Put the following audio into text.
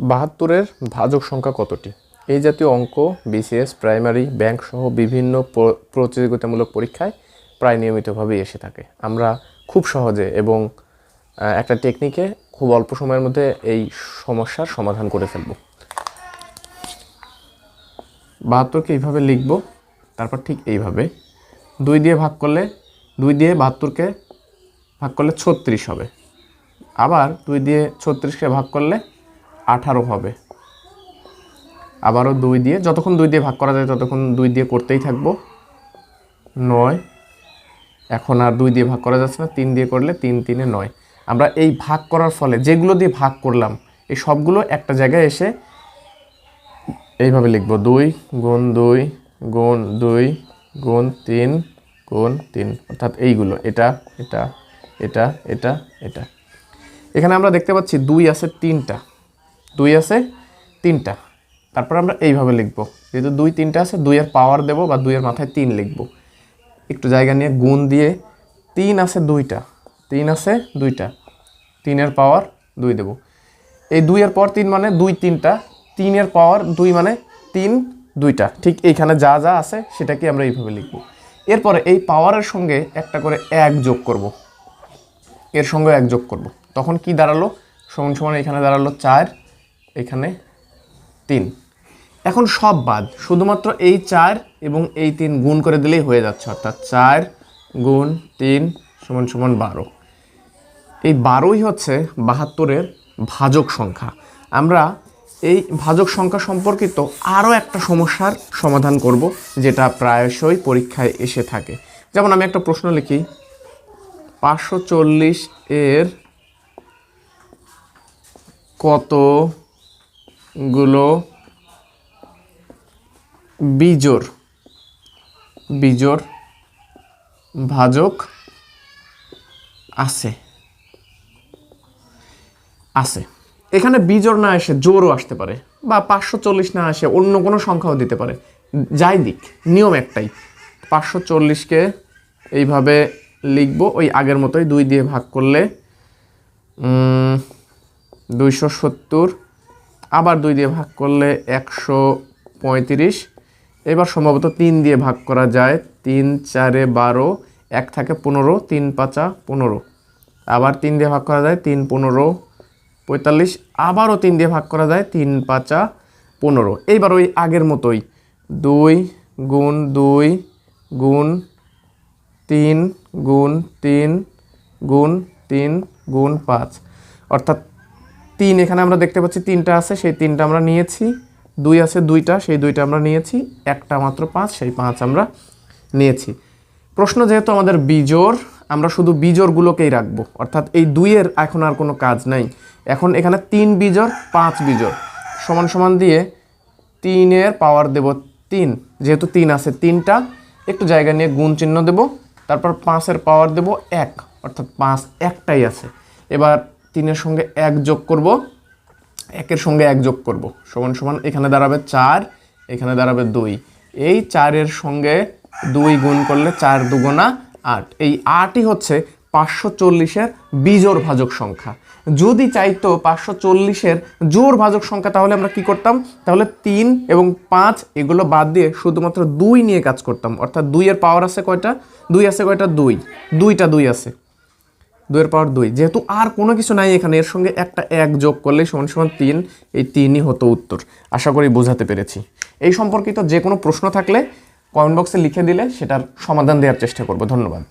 ৭২-এর ভাজক সংখ্যা কতটি? এই জাতীয় অঙ্ক বিসিএস, প্রাইমারি, ব্যাংক সহ বিভিন্ন প্রতিযোগিতামূলক পরীক্ষায় প্রায় নিয়মিতভাবেই এসে থাকে। আমরা খুব সহজে এবং একটা টেকনিকে খুব অল্প সময়ের মধ্যে এই সমস্যার সমাধান করে ফেলব। ৭২কে এইভাবে লিখব, তারপর ঠিক এইভাবে 2 দিয়ে ভাগ করলে 2 দিয়ে ৭২কে ভাগ করলে 36 হবে। আবার 2 দিয়ে 36কে ভাগ করলে 18 হবে। আবারও 2 দিয়ে, যতক্ষণ 2 দিয়ে ভাগ করা যায় ততক্ষণ 2 দিয়ে করতেই থাকবো। 9, এখন আর 2 দিয়ে ভাগ করা যাচ্ছে না, 3 দিয়ে করলে 3 3-এ 9। আমরা এই ভাগ করার ফলে যেগুলো দিয়ে ভাগ করলাম এই সবগুলো একটা জায়গায় এসে এইভাবে লিখব, 2 গুণ 2 গুণ 2 গুণ 3 গুণ 3, অর্থাৎ এইগুলো, এটা এটা এটা এটা এটা। এখানে আমরা দেখতে পাচ্ছি 2 আছে 3টা, 2 আছে 3টা। তারপর আমরা এইভাবে লিখব, যেহেতু 2 3টা আছে 2 এর পাওয়ার দেব বা 2 এর মাথায় 3 লিখব। একটু জায়গা নিয়ে গুণ দিয়ে 3 আছে 2টা, 3 আছে 2টা, 3 এর পাওয়ার 2 দেব। এই 2 এর পাওয়ার 3 মানে 2 3টা, 3 এর পাওয়ার 2 মানে 3 2টা। ঠিক এইখানে যা যা আছে সেটাকে আমরা এইভাবে লিখব। এরপরে এই পাওয়ারের সঙ্গে একটা করে 1 যোগ করব, এর সঙ্গে 1 যোগ করব। তখন কি দাঁড়ালো? সমান সমান এখানে দাঁড়ালো 4, এখানে 3। এখন সব বাদ, শুধুমাত্র এই 4 এবং এই 3 গুণ করে দিলেই হয়ে যাচ্ছে, অর্থাৎ 4 গুণ 3 সমান সমান 12। এই 12ই হচ্ছে ৭২-এর ভাজক সংখ্যা। আমরা এই ভাজক সংখ্যা সম্পর্কিত আরও একটা সমস্যার সমাধান করব, যেটা প্রায়শই পরীক্ষায় এসে থাকে। যেমন আমি একটা প্রশ্ন লিখি, 540-এর কতগুলো বিজোড় ভাজক আছে? এখানে বিজোড় না এসে জোড়ও আসতে পারে, বা 540 না আসে অন্য কোনো সংখ্যাও দিতে পারে। যাই দিক, নিয়ম একটাই, 540কে এইভাবে লিখব ওই আগের মতোই, 2 দিয়ে ভাগ করলে 270, আবার 2 দিয়ে ভাগ করলে 135। এবার সম্ভবত 3 দিয়ে ভাগ করা যায়, 3 4-এ 12, 1 থাকে 15, 3 5-আ 15। আবার 3 দিয়ে ভাগ করা যায়, 3 15 45, আবারও 3 দিয়ে ভাগ করা যায়, 3 5-আ 15। এইবার ওই আগের মতোই 2 গুণ 2 গুণ 3 গুণ 3 গুণ 3 গুণ 5, অর্থাৎ 3 এখানে আমরা দেখতে পাচ্ছি 3টা আছে, সেই 3টা আমরা নিয়েছি। 2 আছে 2টা, সেই 2টা আমরা নিয়েছি। একটা মাত্র 5, সেই 5 আমরা নিয়েছি। প্রশ্ন যেহেতু আমাদের বিজোড়, আমরা শুধু বিজোড়গুলোকেই রাখবো, অর্থাৎ এই 2-এর এখন আর কোনো কাজ নাই। এখন এখানে 3 বিজোড় 5 বিজোড় সমান সমান দিয়ে 3-এর পাওয়ার দেব 3, যেহেতু 3 আছে 3টা, একটু জায়গা নিয়ে গুণ চিহ্ন দেব, তারপর 5-এর পাওয়ার দেব 1, অর্থাৎ 5 একটাই আছে। এবার 3-এর সঙ্গে 1 যোগ করব, 1-এর সঙ্গে 1 যোগ করব, সমান সমান এখানে দাঁড়াবে 4, এখানে দাঁড়াবে 2। এই 4-এর সঙ্গে 2 গুণ করলে 4 2 8। এই 8ই হচ্ছে 540-এর বিজোড় ভাজক সংখ্যা। যদি চাইতো 540-এর জোড় ভাজক সংখ্যা, তাহলে আমরা কি করতাম? তাহলে 3 এবং 5 এগুলো বাদ দিয়ে শুধুমাত্র 2 নিয়ে কাজ করতাম, অর্থাৎ 2-এর পাওয়ার আছে কয়টা? 2 আছে কয়টা? 2টা 2 আছে, 2-এর পাওয়ার 2। যেহেতু আর কোনো কিছু নাই এখানে, এর সঙ্গে একটা 1 যোগ করলে সমান সমান 3, এই 3ই হতো উত্তর। আশা করি বোঝাতে পেরেছি। এই সম্পর্কিত যে কোনো প্রশ্ন থাকলে কমেন্ট বক্সে লিখে দিলে সেটার সমাধান দেওয়ার চেষ্টা করব। ধন্যবাদ।